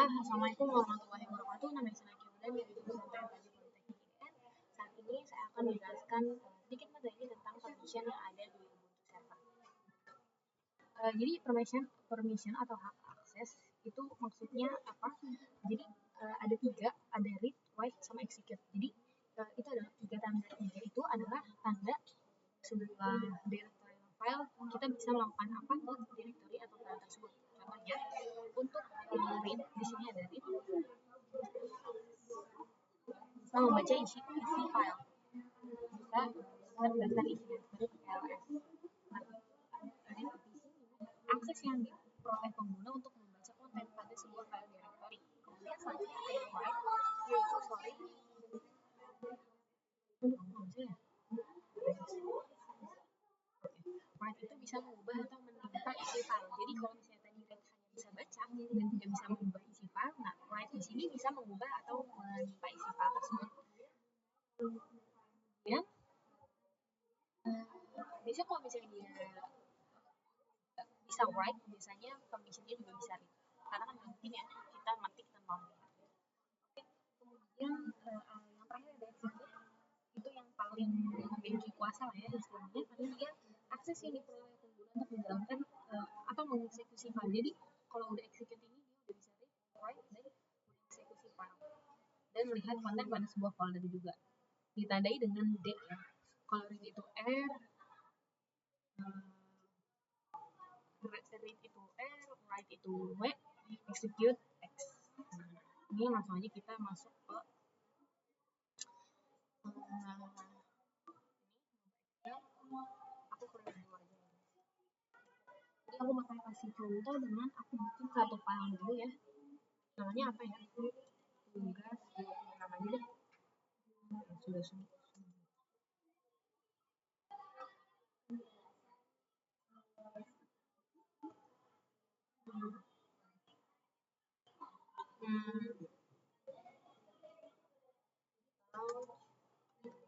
Assalamualaikum warahmatullahi wabarakatuh. Nama saya Naki Udan dari jurusan Teknologi Politeknik IN. Saat ini saya akan menjelaskan sedikit materi tentang permission yang ada di Ubuntu server. Jadi permission atau hak akses itu maksudnya apa? Jadi ada tiga, ada read, write, sama execute. Jadi itu adalah tiga tanda. Tiga itu adalah tanda sebuah directory file, kita bisa melakukan apa ke directory atau file tersebut. Contohnya untuk read, di sini ada read, bisa membaca isi file, bisa terdaftar isinya seperti ls. Nah, read di sini akses yang diperoleh pengguna untuk membaca konten pada sebuah file directory. Kemudian selanjutnya ada write, yaitu write itu bisa mengubah atau menimpa isi file. Jadi kalau misalnya tadi read hanya bisa baca dan tidak bisa mengubah isi file, nah write di sini bisa mengubah atau menimpa isi file tersebut. Kemudian biasanya kalau misalnya dia bisa write, biasanya permissionnya juga bisa read, karena kan mungkin ya kita ngetik tanpa melihat. Oke, kemudian yang terakhir ada execute, itu yang paling memiliki kuasa lah ya istilahnya, karena dia akses yang diperoleh pengguna untuk menjalankan atau mengeksekusi file. Jadi kalau udah execute ini dia udah bisa read, write, dan mengeksekusi file dan melihat konten pada sebuah folder juga, ditandai dengan D ya. Kalau read itu R, read itu R, write itu W, execute X. Ini langsung aja kita masuk ke aku kurang dulu aja. Jadi aku bakal kasih contoh dengan aku bikin satu file dulu ya. Namanya apa ya? Tugas 26 aja deh. Sudah semua.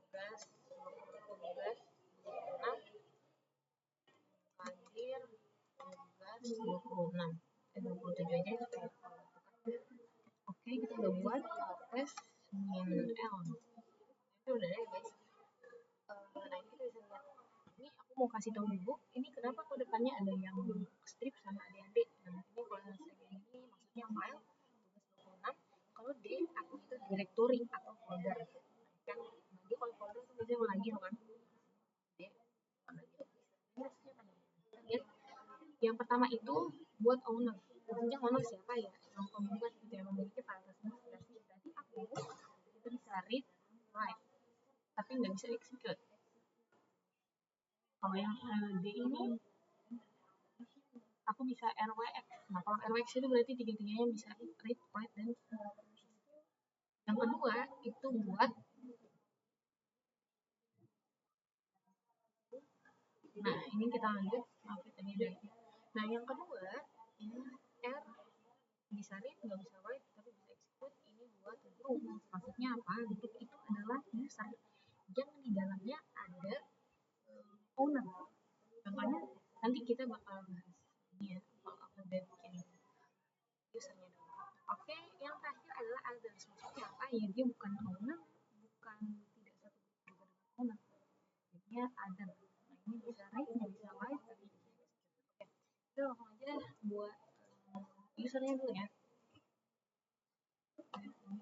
Tugas 27 aja. Oke, kita udah buat ls -l. Itu udah ya guys. Nah ini kita bisa lihat. Ini aku mau kasih tahu dulu. Ini kenapa kok depannya ada yang strip sama ada yang D. Nah ini kalau strip ini maksudnya file tugas 26. Kalau D aku itu directory atau folder. Kan jadi kalau folder itu biasanya lagi kan. D yang pertama itu buat owner. Maksudnya owner siapa ya? Yang pembuat gitu yang memiliki file tersebut. Berarti aku itu bisa read, write, tapi nggak bisa execute. Kalau yang D ini aku bisa RWX. Nah kalau RWX itu berarti tiga-tiganya bisa read, write, dan yang kedua itu buat nah ini kita lanjut tadi udah. Nah yang kedua ini R bisa read, nggak bisa write, tapi bisa execute. Ini buat group. Maksudnya apa? Group itu adalah user yang di dalamnya ada owner. Contohnya nanti kita bakal bahas ini ya kalau aku udah bikin usernya dulu. Oke, yang terakhir adalah others. Maksudnya apa? Ya dia bukan owner, bukan tidak satu grup juga dengan owner. Jadinya other. Nah ini bisa read, bisa write, tapi bisa execute. Oke, kita langsung aja buat usernya dulu ya. Naki 2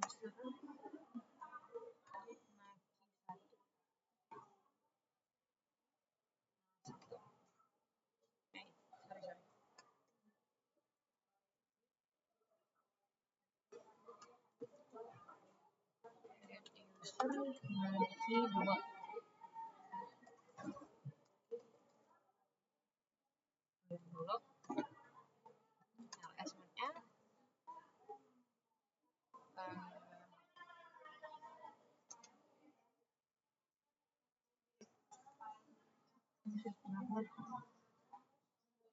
dulu ls1l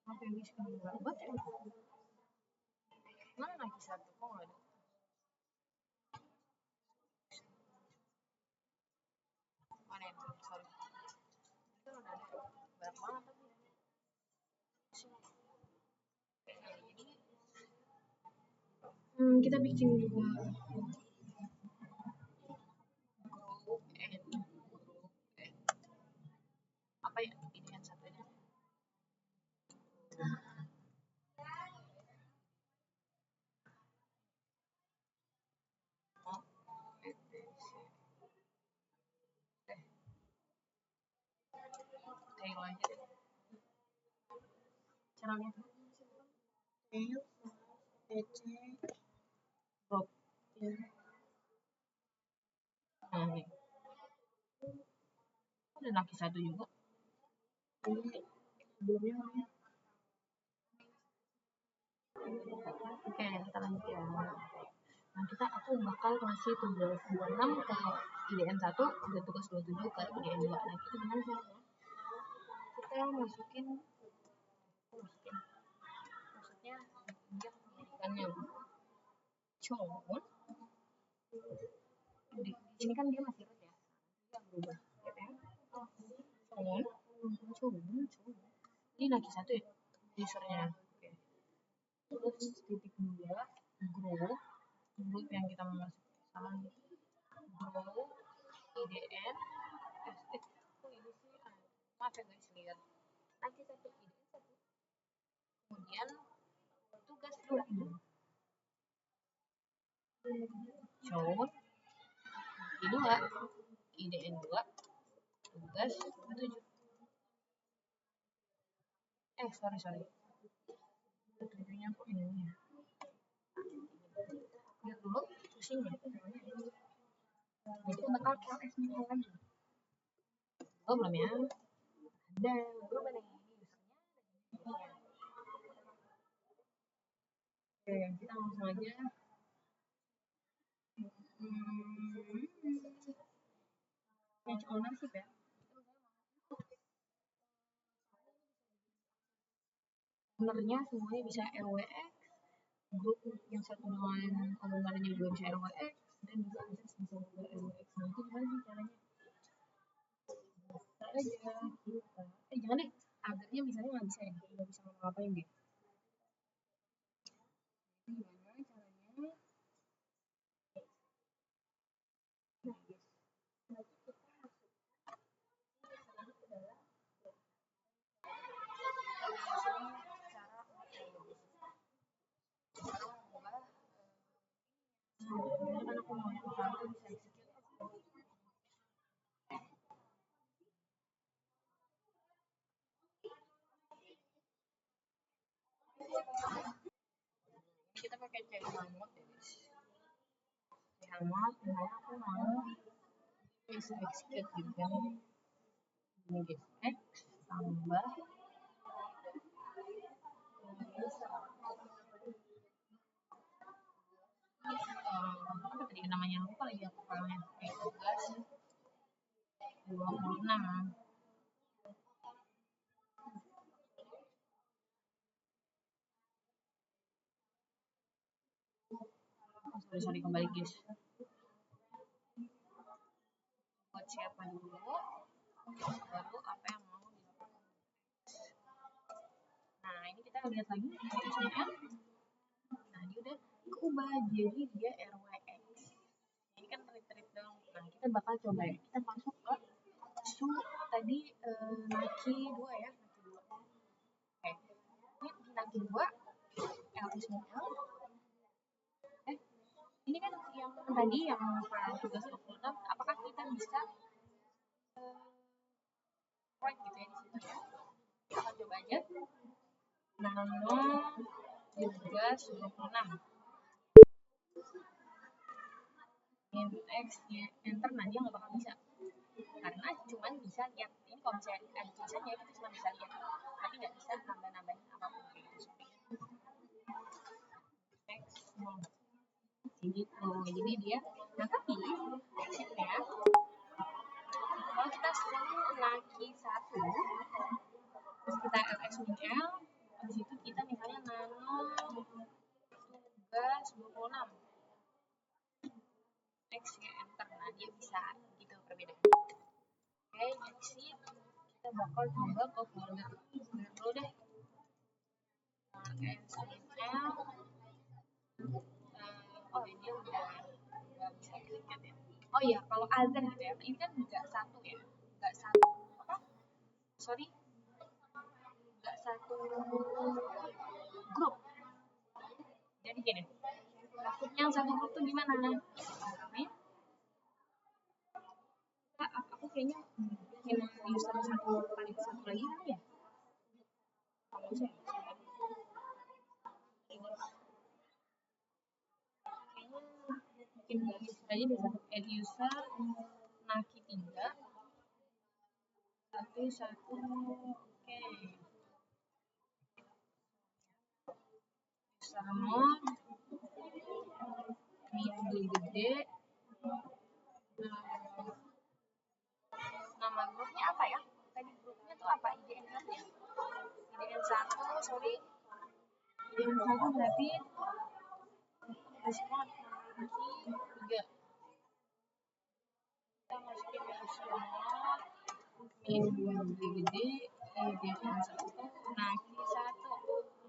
sampai bis kedua buat ya mana lagi satu kok nggak ada mana yang sorry itu udah ada banyak banget tapi jadi Kita bikin juga group apa ya ini kan satunya tail aja deh caranya tail group nah nih ada laki satu juga ini sebelumnya oke kita lanjut ya. Nah aku bakal ngasih tugas 26 ke IDN 1 dan tugas 27 ke IDN 2. Nah itu gimana caranya? Kita masukin maksudnya dia pendidikannya cowok di sini kan dia masih root ya dia berubah ya kan cowok ini lagi satu ya usernya oke. Terus titik 2 group yang kita mau masuk salah group IDN ini sih maaf ya guys lihat lagi satu IDN satu kemudian tugas 2 cowok I2 IDN 2 tugas 7 sorry tujuhnya kok ini ya lihat dulu pusing ya itu bakal LS nya lagi belum ya ada belum ada usernya oke kita langsung aja match ownership ya ownernya semuanya bisa RWX grup yang satu dengan ownernya juga bisa RWX dan juga akses bisa juga RWX nah itu gimana sih caranya bisa aja kita jangan deh agarnya misalnya nggak bisa ya nggak bisa ngapa-ngapain deh gimana caranya kan aku mau yang satu bisa kita pakai cari hamot ya guys hamot aku mau bisa execute juga ini guys X tambah apa tadi namanya lupa lagi aku filenya tugas 26 sorry kembali guys buat siapa dulu baru apa yang mau dilakukan nah ini kita lihat lagi XML nah dia udah keubah jadi dia RWX ini kan treat dong nah kita bakal coba ya kita masuk ke su tadi Naki 2 ya Naki 2 oke ini Naki 2 LSML ini kan yang tadi yang tugas 26 apakah kita bisa write gitu ya di situ ya kita akan coba aja nano tugas 26 X enter nah dia nggak bakal bisa karena cuman bisa lihat ini kalau misalnya ada tulisannya kita cuma bisa lihat tapi nggak bisa nambah-nambahin apapun gitu X gitu jadi dia nah tapi exitnya kalau kita suruh lagi satu terus kita LSML habis itu kita misalnya nano tugas 26 X ya enter nah dia bisa gitu perbedaan oke exit kita bakal coba ke folder dulu deh SML Oh iya, kalau other gitu ya, ini kan nggak satu ya, nggak satu apa? Sorry, nggak satu grup. Jadi gini, maksudnya satu grup tuh gimana? Nih, aku kayaknya bikin user satu lagi kali ya. Kalau saya bikin user aja deh, satu add user naki 3 satu oke user mode ini gede nama grupnya apa ya, tadi grupnya tuh apa, IDN 1 ya, IDN 1 sorry, IDN 1 berarti respon naki 3 kita masukin user mode ini gede IDN 1 naki 1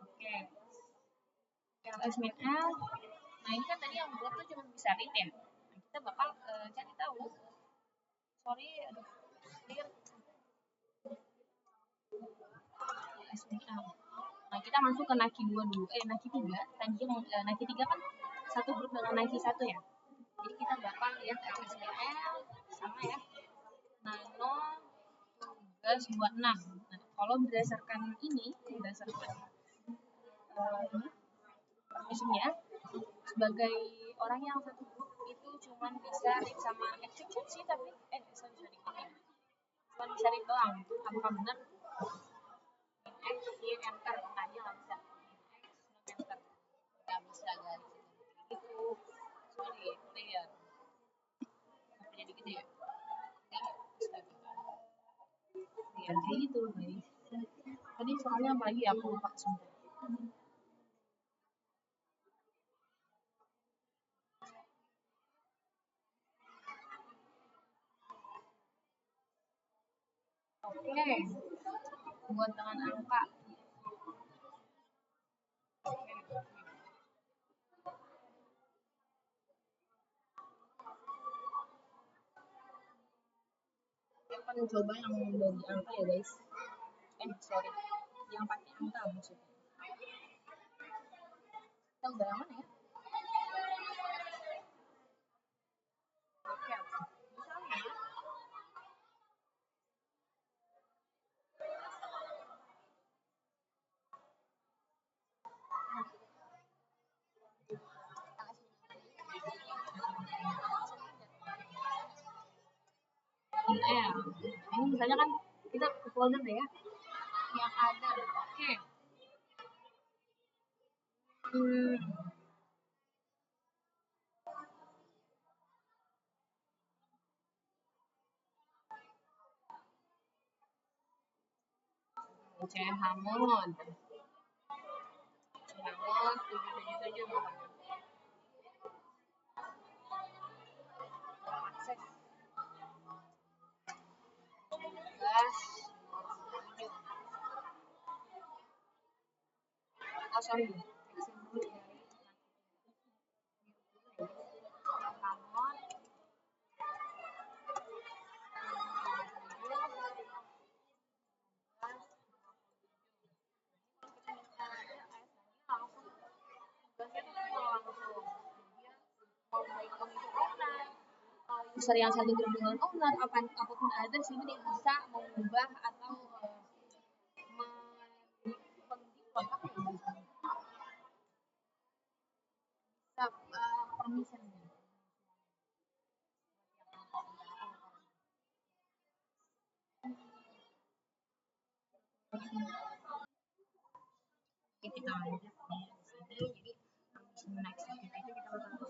oke ls min l. Nah ini kan tadi yang buat tuh cuma bisa read ya. Nah, kita bakal cari tahu. Sorry, aduh, ini kan SDL. Nah kita masuk ke Naki 2 dulu, Naki 3. Tadi Naki 3 kan satu grup dengan Naki 1 ya. Jadi kita bakal lihat SDL sama ya. Nano tugas 26. Nah, kalau berdasarkan ini, berdasarkan permissionnya, sebagai orang yang satu grup itu cuma bisa read sama execute sih, tapi sorry ini cuma bisa read doang. Apakah benar? X here enter, nah dia nggak bisa. X enter nggak bisa guys, itu sorry clear apa jadi gitu ya, ya kayak gitu guys. Tadi soalnya apa lagi aku lupa sebentar. Oke, buat dengan angka. Kita akan coba yang dari angka ya guys. Sorry, yang pakai angka maksudnya. Kita udah yang mana ya? Oke, misalnya ini misalnya kan kita ke folder deh ya yang ada. Oke. Chamon 777 pokoknya akses 12 oh sorry Chamon user yang satu grup dengan owner apapun ada sih dia bisa mengubah atau permission. Oke, kita lanjut di sini. Jadi next activity kita bakal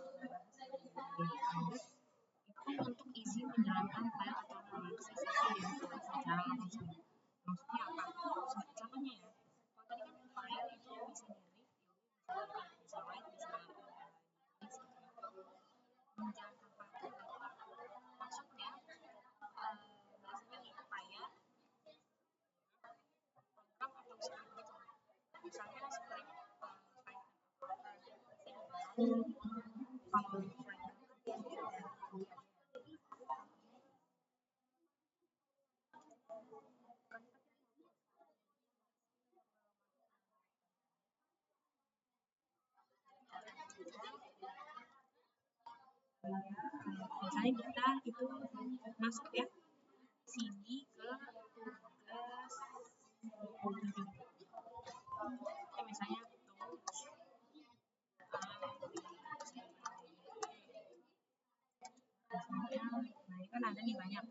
itu untuk isi menjalankan file atau mengakses isi yang telah secara langsung. Maksudnya apa? Contohnya ya, kalau tadi kan file itu bisa di read, bisa write, bisa menjalankan file maksudnya biasanya itu kayak program atau script gitu. Misalnya script kalau Biasanya kita itu masuk ya sini ke tugas 27. Misalnya nah ini kan ada nih banyak.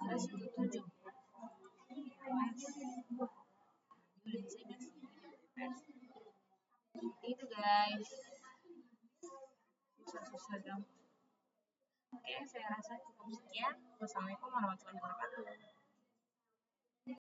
Terus 7 itu guys, susah-susah dong. Oke, saya rasa cukup sekian. Wassalamualaikum warahmatullahi wabarakatuh.